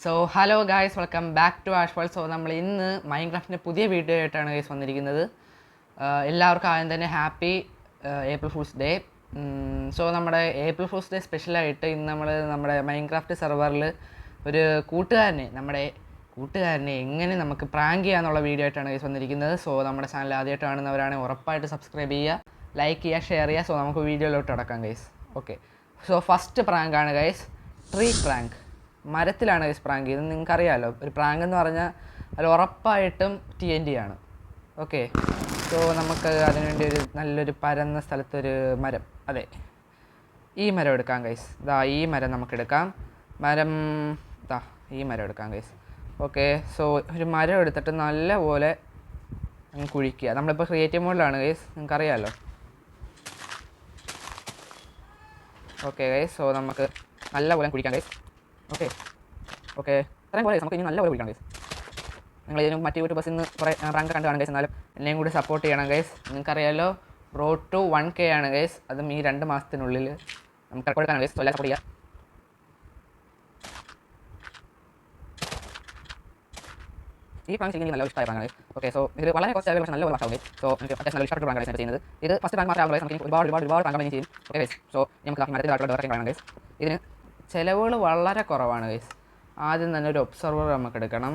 So hello guys, welcome back to ആഷ്വാൾ. So നമ്മൾ ഇന്ന് മൈൻക്രാഫ്റ്റിൻ്റെ പുതിയ വീഡിയോ ആയിട്ടാണ് ഗൈസ് വന്നിരിക്കുന്നത്. എല്ലാവർക്കും ആദ്യം തന്നെ happy April fools day. So നമ്മുടെ ഏപ്രിൽ ഫൂൾസ് ഡേ സ്പെഷ്യലായിട്ട് ഇന്ന് നമ്മൾ നമ്മുടെ മൈൻക്രാഫ്റ്റ് സെർവറിൽ ഒരു കൂട്ടുകാരനെ എങ്ങനെ നമുക്ക് പ്രാങ്ക് ചെയ്യാന്നുള്ള വീഡിയോ ആയിട്ടാണ് ഗൈസ് വന്നിരിക്കുന്നത്. സോ നമ്മുടെ ചാനൽ ആദ്യമായിട്ട് കാണുന്നവരാണെങ്കിൽ ഉറപ്പായിട്ട് സബ്സ്ക്രൈബ് ചെയ്യുക, ലൈക്ക് ചെയ്യുക, ഷെയർ ചെയ്യുക. സോ നമുക്ക് വീഡിയോയിലോട്ട് അടക്കാം ഗൈസ്. ഓക്കെ, സോ ഫസ്റ്റ് പ്രാങ്കാണ് ഗൈസ്, ട്രീ പ്രാങ്ക്. മരത്തിലാണ് ഗൈസ് പ്രാങ്ക് ചെയ്തത്. നിങ്ങൾക്കറിയാമല്ലോ, ഒരു പ്രാങ്ക് എന്ന് പറഞ്ഞാൽ അതിൽ ഉറപ്പായിട്ടും TNT ആണ്. ഓക്കെ, സോ നമുക്ക് അതിനുവേണ്ടി ഒരു നല്ലൊരു പരന്ന സ്ഥലത്തൊരു മരം, അതെ ഈ മരം എടുക്കാം ഗൈസ്. ഈ മരം നമുക്കെടുക്കാം. ഈ മരം എടുക്കാം ഗൈസ്. ഓക്കെ, സോ ഒരു മരം എടുത്തിട്ട് നല്ലപോലെ അങ്ങ് കുഴിക്കുക. നമ്മളിപ്പോൾ ക്രിയേറ്റീവ് മോഡിലാണ് ഗൈസ്, നിങ്ങൾക്കറിയാമല്ലോ. ഓക്കെ ഗൈസ്, സോ നമുക്ക് നല്ലപോലെ കുഴിക്കാം ഗൈസ്. ഓക്കെ അത്രയും പോലെ നമുക്ക് ഇനി നല്ലപോലെ കുഴിക്കാം ഗൈസ്. നിങ്ങൾ ഇതിനും മറ്റു യൂട്യൂബേഴ്സിൽ നിന്ന് കുറേ പ്രാങ്ക് കണ്ട് കാണും ഗൈസ്. എന്നാലും എന്നെയും കൂടി സപ്പോർട്ട് ചെയ്യണം ഗൈസ്. നിങ്ങൾക്കറിയാമല്ലോ, റോഡ് ടു 1K ആണ് ഗൈസ്. അതും ഈ 2 മാസത്തിനുള്ളിൽ നമുക്ക് കൊടുക്കാനാണ് ഗൈസ്. എല്ലാം സപ്പോർട്ട് ചെയ്യുക. ഈ പ്രാങ്ക് ചെയ്യുന്നത് നല്ല ഇഷ്ടമായ പ്രാങ്കാണ്. ഓക്കെ, സോ ഇത് വളരെ കുറച്ച് ആകും, പക്ഷേ നല്ല വർക്കാവും ഗൈസ്. സോ എനിക്ക് അത്യാവശ്യം നല്ല ഇഷ്ടപ്പെട്ട പ്രാങ്കാണ് ചെയ്യുന്നത്. ഇത് ഫസ്റ്റ് പ്രാങ്ക് മാത്രമേ ആവുള്ളൂ. നമുക്ക് ഒരുപാട് പ്രാങ്ക് ചെയ്യും. ഓക്കെ ഗൈസ്, സോ നമുക്ക് മരത്തിൽ വേറെ വേണം ഗൈസ്. ഇതിന് ചിലവുകൾ വളരെ കുറവാണ് ഗൈസ്. ആദ്യം തന്നെ ഒരു ഒബ്സർവർ നമുക്ക് എടുക്കണം.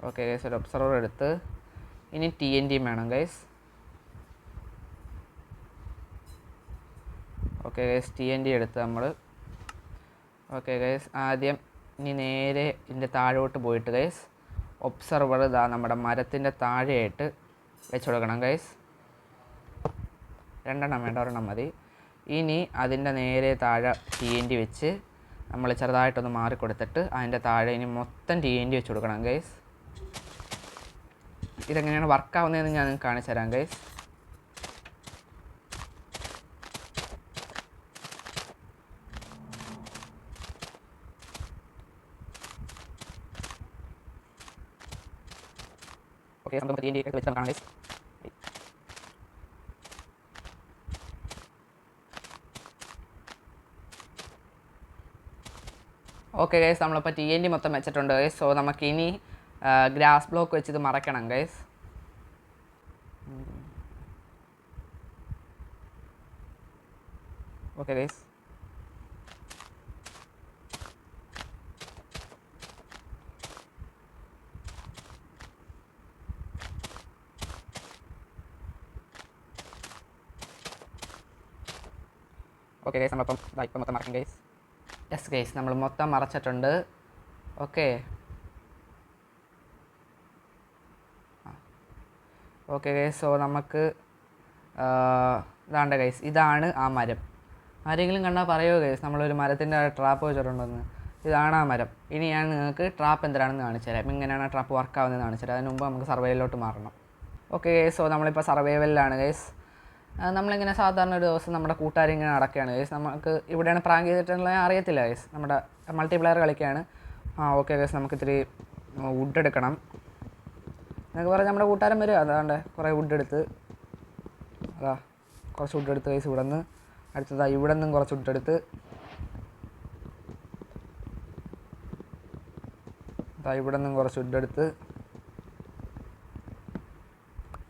ഓക്കെ ഗൈസ്, ഒരു ഒബ്സർവർ എടുത്ത് ഇനി TNT വേണം ഗൈസ്. ഓക്കെ ഗൈസ്, TNT എടുത്ത് നമ്മൾ ഓക്കെ ഗൈസ് ആദ്യം ഇനി നേരെ ഇതിൻ്റെ താഴോട്ട് പോയിട്ട് ഗൈസ് ഒബ്സർവർ നമ്മുടെ മരത്തിൻ്റെ താഴെയായിട്ട് വെച്ച് കൊടുക്കണം ഗൈസ്. 2 എണ്ണം വേണ്ട, 1 എണ്ണം മതി. ഇനി അതിൻ്റെ നേരെ താഴെ TNT വെച്ച് നമ്മൾ ചെറുതായിട്ടൊന്ന് മാറിക്കൊടുത്തിട്ട് അതിൻ്റെ താഴെ ഇനി മൊത്തം TNT വെച്ച് കൊടുക്കണം ഗൈസ്. ഇതെങ്ങനെയാണ് വർക്കാവുന്നതെന്ന് ഞാൻ നിങ്ങൾക്ക് കാണിച്ചു തരാം ഗൈസ്. ഓക്കെ, നമുക്ക് TNT ഒക്കെ വെച്ച് കാണാം ഗൈസ്. ഓക്കെ ഗൈസ്, നമ്മളിപ്പോൾ TNT മൊത്തം വെച്ചിട്ടുണ്ട് ഗൈസ്. സോ നമുക്കിനി ഗ്രാസ് ബ്ലോക്ക് വെച്ച് ഇത് മറയ്ക്കണം guys. Okay guys, okay guys, നമ്മളിപ്പം ഇപ്പം മൊത്തം മറക്കും ഗൈസ്. യെസ് ഗൈസ്, നമ്മൾ മൊത്തം മറച്ചിട്ടുണ്ട്. ഓക്കെ ഗൈസ്, സോ നമുക്ക് ഇതാണ്ട് ഗൈസ്, ഇതാണ് ആ മരം. ആരെങ്കിലും കണ്ടാൽ പറയുമോ ഗൈസ് നമ്മളൊരു മരത്തിൻ്റെ ട്രാപ്പ് വെച്ചിട്ടുണ്ടെന്ന്? ഇതാണ് ആ മരം. ഇനി ഞാൻ നിങ്ങൾക്ക് ട്രാപ്പ് എന്തിനാണെന്ന് കാണിച്ചു തരാം, ഇങ്ങനെയാണ് ട്രാപ്പ് വർക്കാവുന്നതെന്ന് കാണിച്ചു തരാം. അതിന് മുമ്പ് നമുക്ക് സർവൈവലിലോട്ട് മാറണം. ഓക്കെ ഗൈസ്, സോ നമ്മളിപ്പോൾ സർവൈവലിലാണ് ഗൈസ്. നമ്മളിങ്ങനെ സാധാരണ ഒരു ദിവസം നമ്മുടെ കൂട്ടുകാരിങ്ങനെ നടക്കുകയാണ് ഗൈസ്. നമുക്ക് ഇവിടെയാണ് പ്രാങ്ക് ചെയ്തിട്ടുള്ളത് അറിയത്തില്ല ഗൈസ്. നമ്മുടെ മൾട്ടിപ്ലെയർ കളിക്കുകയാണ്. ഓക്കെ ഗൈസ്, നമുക്കിത്തിരി വുഡ് എടുക്കണം എന്നൊക്കെ പറഞ്ഞ് നമ്മുടെ കൂട്ടുകാരൻ വരും. അതാണ്ട് കുറേ വുഡ് എടുത്ത് കുറച്ച് വുഡ് എടുത്ത് ഗൈസ് ഇവിടെ നിന്ന്. അടുത്തതായി ഇവിടെ നിന്നും കുറച്ച് വുഡ് എടുത്ത് ഇവിടെ നിന്നും കുറച്ച് വുഡ് എടുത്ത്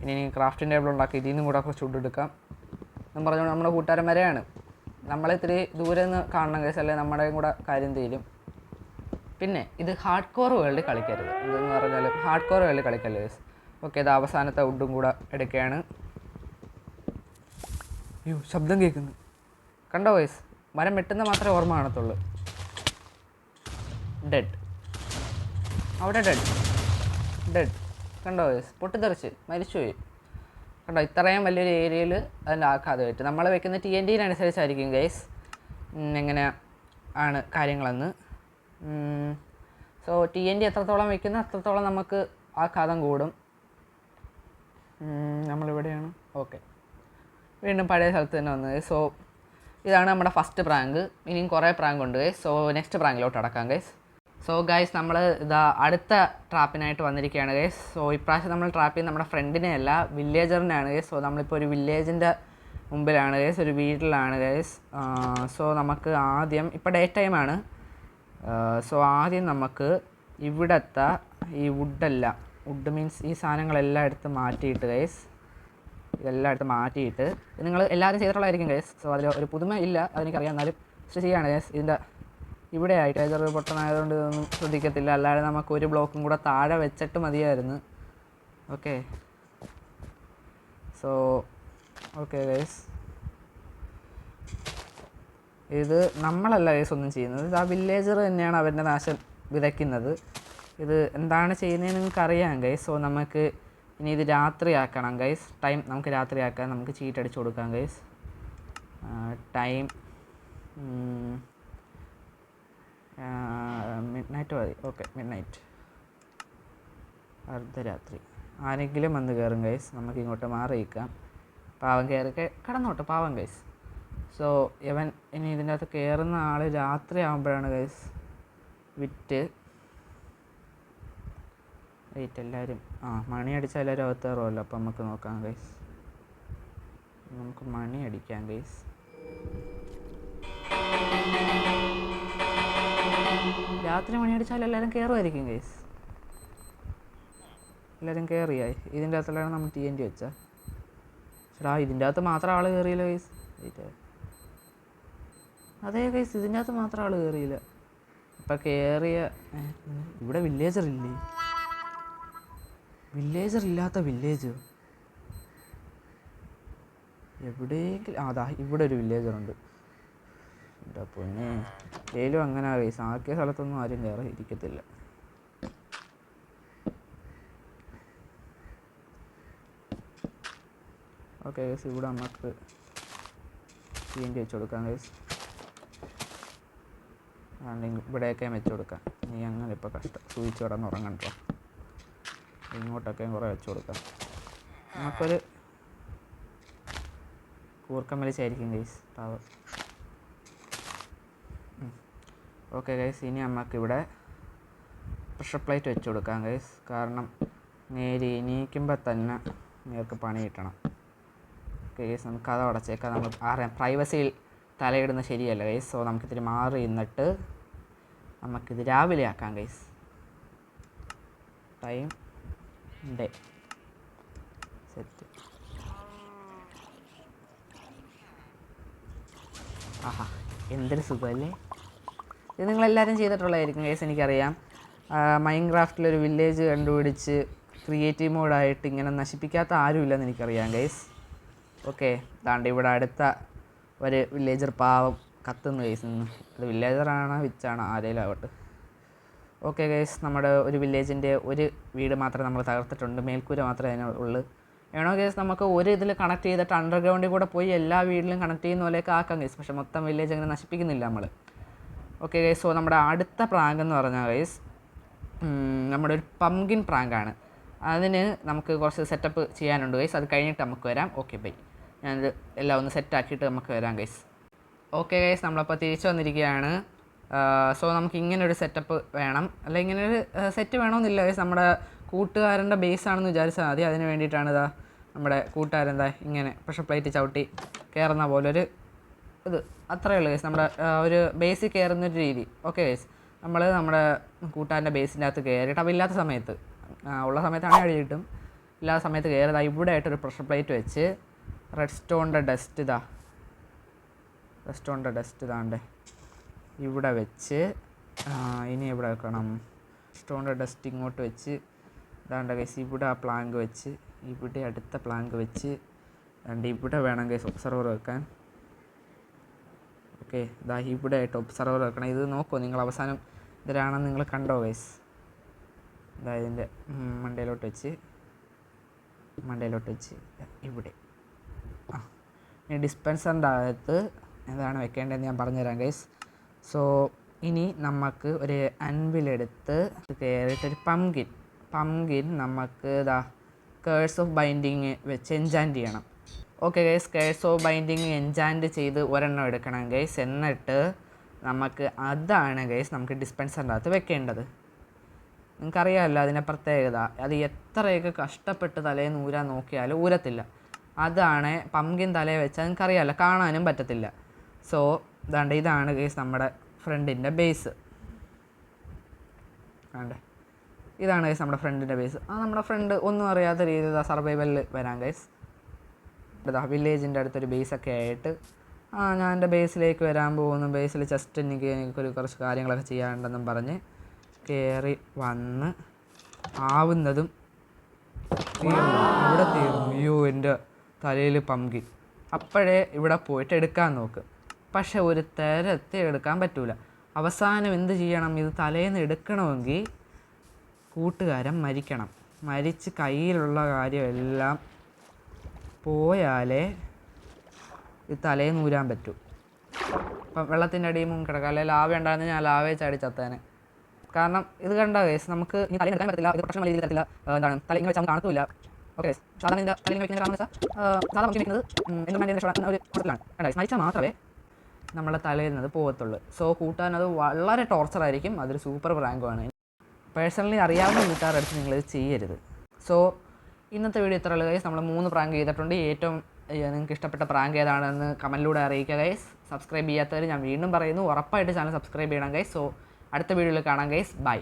ഇനി ക്രാഫ്റ്റിംഗ് ടേബിൾ ഉണ്ടാക്കി ഇതിൽ നിന്നും കൂടെ കുറച്ച് വുഡ് എടുക്കാം എന്നും പറഞ്ഞുകൊണ്ട് നമ്മുടെ കൂട്ടുകാരൻ വരെയാണ്. നമ്മളിത്തിരി ദൂരെ നിന്ന് കാണണം കേസ്, അല്ലെങ്കിൽ നമ്മുടെയും കൂടെ കാര്യം തീരും. പിന്നെ ഇത് ഹാർഡ് കോർ വേൾഡ് കളിക്കരുത്. എന്തെന്ന് പറഞ്ഞാൽ ഹാർഡ് കോർ വേൾഡ് കളിക്കല്ലേ കേസ്. ഓക്കെ, ഇത് അവസാനത്തെ വുഡും കൂടെ എടുക്കുകയാണ്. അയ്യോ, ശബ്ദം കേൾക്കുന്നു, കണ്ടോ കേസ്? മരം വെട്ടുന്ന മാത്രമേ ഓർമ്മ കാണത്തുള്ളൂ. ഡെഡ്, അവിടെ ഡെഡ് കണ്ടോ കേസ്? പൊട്ടിത്തെറിച്ച് മരിച്ചുപോയി. കണ്ടോ, ഇത്രയും വലിയൊരു ഏരിയയിൽ അതിൻ്റെ ആക്കാതെ പറ്റും. നമ്മൾ വെക്കുന്ന TNT-അനുസരിച്ചായിരിക്കും ഗൈസ് എങ്ങനെ ആണ് കാര്യങ്ങളെന്ന്. സോ TNT എത്രത്തോളം വെക്കുന്നു അത്രത്തോളം നമുക്ക് ആഘാതം കൂടും. നമ്മളിവിടെയാണ്. ഓക്കെ, വീണ്ടും പഴയ സ്ഥലത്ത് തന്നെ വന്നത്. സോ ഇതാണ് നമ്മുടെ ഫസ്റ്റ് പ്രാങ്ക്. ഇനിയും കുറേ പ്രാങ്ക് ഉണ്ട് ഗൈസ്. സോ നെക്സ്റ്റ് പ്രാങ്കിലോട്ട് അടക്കാം ഗൈസ്. സോ ഗൈസ്, നമ്മൾ അടുത്ത ട്രാപ്പിനായിട്ട് വന്നിരിക്കുകയാണ് ഗൈസ്. സോ ഇപ്രാവശ്യം നമ്മൾ ട്രാപ്പ് ചെയ്യുന്നത് നമ്മുടെ ഫ്രണ്ടിനെ അല്ല, വില്ലേജറിനെയാണ് ഗൈസ്. സോ നമ്മളിപ്പോൾ ഒരു വില്ലേജിൻ്റെ മുമ്പിലാണ് ഗൈസ്, ഒരു വീട്ടിലാണ് ഗൈസ്. സോ നമുക്ക് ആദ്യം ഇപ്പോൾ ഡേ ടൈമാണ്. സോ ആദ്യം നമുക്ക് ഇവിടുത്തെ ഈ വുഡ് മീൻസ് ഈ സാധനങ്ങളെല്ലാം എടുത്ത് മാറ്റിയിട്ട് ഗൈസ്, ഇതെല്ലാം എടുത്ത് മാറ്റിയിട്ട് നിങ്ങൾ എല്ലാവരും ചെയ്തിട്ടുള്ളതായിരിക്കും ഗൈസ്. സോ അതിൽ ഒരു പുതുമ ഇല്ല, അതെനിക്കറിയാം, എന്നാലും പക്ഷേ ചെയ്യാണ് ഗൈസ്. ഇതിൻ്റെ ഇവിടെ ആയിട്ട് ഏതൊരു പൊട്ടനായതുകൊണ്ട് ഇതൊന്നും ശ്രദ്ധിക്കത്തില്ല. അല്ലാതെ നമുക്ക് ഒരു ബ്ലോക്കും കൂടെ താഴെ വെച്ചിട്ട് മതിയായിരുന്നു. ഓക്കെ, സോ ഓക്കെ ഗൈസ്, ഇത് നമ്മളല്ല ഗൈസ് ഒന്നും ചെയ്യുന്നത്, ഇത് ആ വില്ലേജർ തന്നെയാണ് അവരുടെ നാശം വിതയ്ക്കുന്നത്. ഇത് എന്താണ് ചെയ്യുന്നതെന്ന് നിങ്ങൾക്കറിയാം ഗൈസ്. സോ നമുക്ക് ഇനി ഇത് രാത്രിയാക്കണം ഗൈസ്. ടൈം നമുക്ക് രാത്രിയാക്കാം, നമുക്ക് ചീട്ടടിച്ച് കൊടുക്കാം ഗൈസ്. ടൈം മിഡ് നൈറ്റ് മതി. ഓക്കെ, മിഡ് നൈറ്റ്, അർദ്ധരാത്രി. ആരെങ്കിലും വന്ന് കയറും ഗൈസ്, നമുക്ക് ഇങ്ങോട്ട് മാറി നിൽക്കാം. പാവം കയറി കടന്നോട്ടെ, പാവം ഗൈസ്. സോ ഇവൻ ഇനി ഇതിൻ്റെ അകത്ത് കയറുന്ന ആൾ രാത്രി ആകുമ്പോഴാണ് ഗൈസ് വിറ്റ്. വെയിറ്റ്, എല്ലാവരും മണി അടിച്ചാൽ എല്ലാവരും അകത്ത് കയറുമല്ലോ. അപ്പം നമുക്ക് നോക്കാം ഗൈസ്, നമുക്ക് മണി അടിക്കാം ഗൈസ്. രാത്രി മണി അടിച്ചാൽ എല്ലാവരും കയറുമായിരിക്കും ഗൈസ്. എല്ലാവരും കയറിയായി. ഇതിൻ്റെ അകത്തുള്ളതാണ് നമ്മൾ TNT വെച്ചാൽ. ചേട്ടാ, ഇതിൻ്റെ അകത്ത് മാത്രം ആൾ കയറിയില്ല ഗൈസ്. വെയിറ്റ്, അതേ ഗൈസ്, ഇതിൻ്റെ അകത്ത് മാത്രം ആൾ കയറിയില്ല. ഇപ്പം കയറിയ ഇവിടെ വില്ലേജർ ഇല്ലേ? വില്ലേജർ ഇല്ലാത്ത വില്ലേജ് എവിടെയെങ്കിലും? അതാ ഇവിടെ ഒരു വില്ലേജറുണ്ട്. എൻ്റെ പൊന്നെ, ഏലും അങ്ങനെ ഗൈസ്, ആക്കിയ സ്ഥലത്തൊന്നും ആരും കയറി ഇരിക്കത്തില്ല. ഓക്കെ ഗൈസ്, ഇവിടെ നമുക്ക് TNT വെച്ച് കൊടുക്കാം ഗൈസ്. അല്ലെങ്കിൽ ഇവിടെയൊക്കെ വെച്ച് കൊടുക്കാം. നീ അങ്ങനെ ഇപ്പോൾ കഷ്ടം സൂചിച്ച് കിടന്ന് ഉറങ്ങണ്ടോ? ഇങ്ങോട്ടൊക്കെ കുറേ വെച്ച് കൊടുക്കാം. നമുക്കൊരു കൂർക്കം വലിച്ചായിരിക്കും ഗൈസ് പാവം. ഓക്കെ ഗൈസ്, ഇനി നമുക്കിവിടെ പ്രഷർ പ്ലേറ്റ് വെച്ച് കൊടുക്കാം ഗൈസ്. കാരണം എണീക്കുമ്പോൾ തന്നെ നിങ്ങൾക്ക് പണി കിട്ടണം. ഓക്കെ ഗൈസ്, നമുക്ക് കഥ അടച്ചേക്കാം. നമ്മൾ ആരെയും പ്രൈവസിയിൽ തലയിടുന്നത് ശരിയല്ല ഗൈസ്. സോ നമുക്കിതിൽ മാറി നിന്നിട്ട് നമുക്കിത് രാവിലെ ആക്കാം ഗൈസ്. Time day set. ആഹാ, എന്തൊരു സുഖമല്ലേ. ഇത് നിങ്ങളെല്ലാവരും ചെയ്തിട്ടുള്ളതായിരിക്കും ഗൈസ്, എനിക്കറിയാം. മൈൻക്രാഫ്റ്റിലൊരു വില്ലേജ് കണ്ടുപിടിച്ച് ക്രിയേറ്റീവ് മോഡായിട്ട് ഇങ്ങനെ നശിപ്പിക്കാത്ത ആരുമില്ലെന്ന് എനിക്കറിയാം ഗൈസ്. ഓക്കെ, ദാണ്ട് ഇവിടെ അടുത്ത ഒരു വില്ലേജർ പാവം കത്തുന്നു ഗൈസ്. അത് വില്ലേജറാണോ വിച്ചാണോ ആരെങ്കിലും ആവട്ടെ. ഓക്കെ ഗൈസ്, നമ്മുടെ ഒരു വില്ലേജിൻ്റെ ഒരു വീട് മാത്രമേ നമ്മൾ തകർത്തിട്ടുണ്ട്. മേൽക്കൂര മാത്രമേ അതിനുള്ളൂ. വേണോ ഗൈസ് നമുക്ക് ഒരു ഇതിൽ കണക്ട് ചെയ്തിട്ട് അണ്ടർഗ്രൗണ്ടിൽ കൂടെ പോയി എല്ലാ വീട്ടിലും കണക്ട് ചെയ്യുന്ന പോലെയൊക്കെ ആക്കാം ഗൈസ്. പക്ഷേ മൊത്തം വില്ലേജ് അങ്ങനെ നശിപ്പിക്കുന്നില്ല നമ്മൾ. ഓക്കെ ഗൈസ്, സോ നമ്മുടെ അടുത്ത പ്രാങ്ക് എന്ന് പറഞ്ഞാൽ ഗൈസ് നമ്മുടെ ഒരു പംകിൻ പ്രാങ്കാണ്. അതിന് നമുക്ക് കുറച്ച് സെറ്റപ്പ് ചെയ്യാനുണ്ട് ഗൈസ്. അത് കഴിഞ്ഞിട്ട് നമുക്ക് വരാം. ഓക്കെ ബൈ, ഞാനത് എല്ലാം ഒന്ന് സെറ്റാക്കിയിട്ട് നമുക്ക് വരാം ഗൈസ്. ഓക്കെ ഗൈസ്, നമ്മളപ്പോൾ തിരിച്ചു വന്നിരിക്കുകയാണ്. സോ നമുക്ക് ഇങ്ങനൊരു സെറ്റപ്പ് വേണം, അല്ല ഇങ്ങനൊരു സെറ്റ് വേണമെന്നില്ല ഗൈസ്. നമ്മുടെ കൂട്ടുകാരൻ്റെ ബേസാണെന്ന് വിചാരിച്ചാൽ മതി. അതിന് വേണ്ടിയിട്ടാണ് ഇതാ നമ്മുടെ കൂട്ടുകാരെന്താ ഇങ്ങനെ പ്രഷർ പ്ലേറ്റ് ചവിട്ടി കയറുന്ന പോലൊരു ഇത്, അത്രയേ ഉള്ളൂ ഗൈസ്. നമ്മുടെ ഒരു ബേസിൽ കയറുന്നൊരു രീതി. ഓക്കെ ഗൈസ്, നമ്മൾ നമ്മുടെ കൂട്ടുകാരൻ്റെ ബേസിൻ്റെ അകത്ത് കയറിയിട്ട് അപ്പോൾ ഇല്ലാത്ത സമയത്ത്, ഉള്ള സമയത്താണെങ്കിൽ അടി കിട്ടും, ഇല്ലാത്ത സമയത്ത് കയറിയതാ ഇവിടെ ആയിട്ടൊരു പ്രഷർ പ്ലേറ്റ് വെച്ച് റെഡ് സ്റ്റോണിൻ്റെ ഡസ്റ്റ് ഇതാണ്ട് ഇവിടെ വെച്ച് ഇനി എവിടെ വെക്കണം? സ്റ്റോണിൻ്റെ ഡസ്റ്റ് ഇങ്ങോട്ട് വെച്ച് ഇതാണ്ട് ഗൈസ് ഇവിടെ ആ പ്ലാങ്ക് വെച്ച് ഇവിടെ അടുത്ത പ്ലാങ്ക് വെച്ച് അതുകൊണ്ട് ഇവിടെ വേണം ഗൈസ് ഒബ്സർവർ വെക്കാൻ. ഓക്കെ, ഇതാ ഇവിടെ ആയിട്ട് ഒബ്സർവർ വെക്കണം. ഇത് നോക്കുമോ നിങ്ങൾ? അവസാനം ഇതിലാണെന്ന് നിങ്ങൾ കണ്ടോ ഗൈസ്? ഇതാ ഇതിൻ്റെ മണ്ടയിലോട്ട് വെച്ച് ഇവിടെ ഇനി ഡിസ്പെൻസറിൻ്റെ അകത്ത് എന്താണ് വെക്കേണ്ടതെന്ന് ഞാൻ പറഞ്ഞുതരാം ഗൈസ്. സോ ഇനി നമുക്ക് ഒരു അൻവിലെടുത്ത് കയറിയിട്ടൊരു പംകിൻ നമുക്ക് ഇതാ കേഴ്സ് ഓഫ് ബൈൻഡിങ് വെച്ച് എൻചാൻറ്റ് ചെയ്യണം. Okay guys, curse of binding enchant ചെയ്ത് ഒരെണ്ണം എടുക്കണം ഗൈസ്. എന്നിട്ട് നമുക്ക് അതാണ് ഗൈസ് നമുക്ക് ഡിസ്പെൻസറിൻ്റെ അകത്ത് വെക്കേണ്ടത്. നിങ്ങൾക്കറിയാമല്ലോ അതിൻ്റെ പ്രത്യേകത. അത് എത്രയൊക്കെ കഷ്ടപ്പെട്ട് തലേന്ന് ഊരാൻ നോക്കിയാലും ഊരത്തില്ല. അതാണ് പംകിൻ തലയിൽ വെച്ചാൽ നിങ്ങൾക്കറിയാമല്ലോ, കാണാനും പറ്റത്തില്ല. സോ ഇതാണ് ഗൈസ് നമ്മുടെ ഫ്രണ്ടിൻ്റെ ബേസ്. വേണ്ടേ, ഇതാണ് ഗൈസ് നമ്മുടെ ഫ്രണ്ടിൻ്റെ ബേസ്. നമ്മുടെ ഫ്രണ്ട് ഒന്നും അറിയാത്ത രീതിയിൽ സർവൈവലിൽ വരാം ഗൈസ്. വില്ലേജിൻ്റെ അടുത്തൊരു ബേസൊക്കെ ആയിട്ട് ഞാൻ എൻ്റെ ബേസിലേക്ക് വരാൻ പോകുന്നു. ബേസിൽ ജസ്റ്റ് എനിക്കൊരു കുറച്ച് കാര്യങ്ങളൊക്കെ ചെയ്യാനുണ്ടെന്നും പറഞ്ഞ് കയറി വന്ന് ആവുന്നതും ഇവിടെ തീർന്നു. അയ്യോ, എൻ്റെ തലയിൽ പംകിൻ. അപ്പോഴേ ഇവിടെ പോയിട്ട് എടുക്കാൻ നോക്ക്. പക്ഷെ ഒരു തരത്തെ എടുക്കാൻ പറ്റൂല. അവസാനം എന്ത് ചെയ്യണം, ഇത് തലേന്ന് എടുക്കണമെങ്കിൽ കൂട്ടുകാരൻ മരിക്കണം. മരിച്ച് കയ്യിലുള്ള കാര്യമെല്ലാം പോയാലേ ഇത് തലേന്ന് ഊരാൻ പറ്റൂ. അപ്പം വെള്ളത്തിൻ്റെ അടിയിൽ മുങ്ങി കിടക്കുക. അല്ലെങ്കിൽ ലാവ ഉണ്ടായിരുന്നു, ഞാൻ ലാവയെ ചാടി ചത്തേനെ. കാരണം ഇത് കണ്ട കേസ് നമുക്ക് ഈ തലയിൽ എടുക്കാൻ പറ്റില്ല. ഇത് പ്രശ്നം രീതിയിൽ തരത്തില്ല. എന്താണ് തല ഇങ്ങനെ വെച്ചാൽ കാണത്തില്ല. ഓക്കെ, സാധാരണ ഇതിൻ്റെ തലയിൽ വെക്കുന്നത് കാണുന്ന വെച്ചാൽ സാധാരണ നമുക്ക് വെക്കുന്നത് എന്തും ഒരു ഹോട്ടലാണ്. മരിച്ചാൽ മാത്രമേ നമ്മളെ തലയിൽ നിന്ന് പോകത്തുള്ളൂ. സോ കൂട്ടാൻ അത് വളരെ ടോർച്ചറായിരിക്കും. അതൊരു സൂപ്പർ പ്രാങ്കുമാണ്. പേഴ്സണലി അറിയാവുന്ന കൂട്ടുകാരടുത്ത് നിങ്ങളിത് ചെയ്യരുത്. സോ ഇന്നത്തെ വീഡിയോ ഇത്ര ഉള്ളൂ ഗൈസ്. നമ്മൾ 3 പ്രാങ്ക് ചെയ്തിട്ടുണ്ട്. ഏറ്റവും നിങ്ങൾക്ക് ഇഷ്ടപ്പെട്ട പ്രാങ്ക് ഏതാണെന്ന് കമൻറ്റിലൂടെ അറിയിക്കുക ഗൈസ്. സബ്സ്ക്രൈബ് ചെയ്യാത്തവർ ഞാൻ വീണ്ടും പറയുന്നു, ഉറപ്പായിട്ട് ചാനൽ സബ്സ്ക്രൈബ് ചെയ്യണം ഗൈസ്. സോ അടുത്ത വീഡിയോയിൽ കാണാം ഗൈസ്. ബൈ.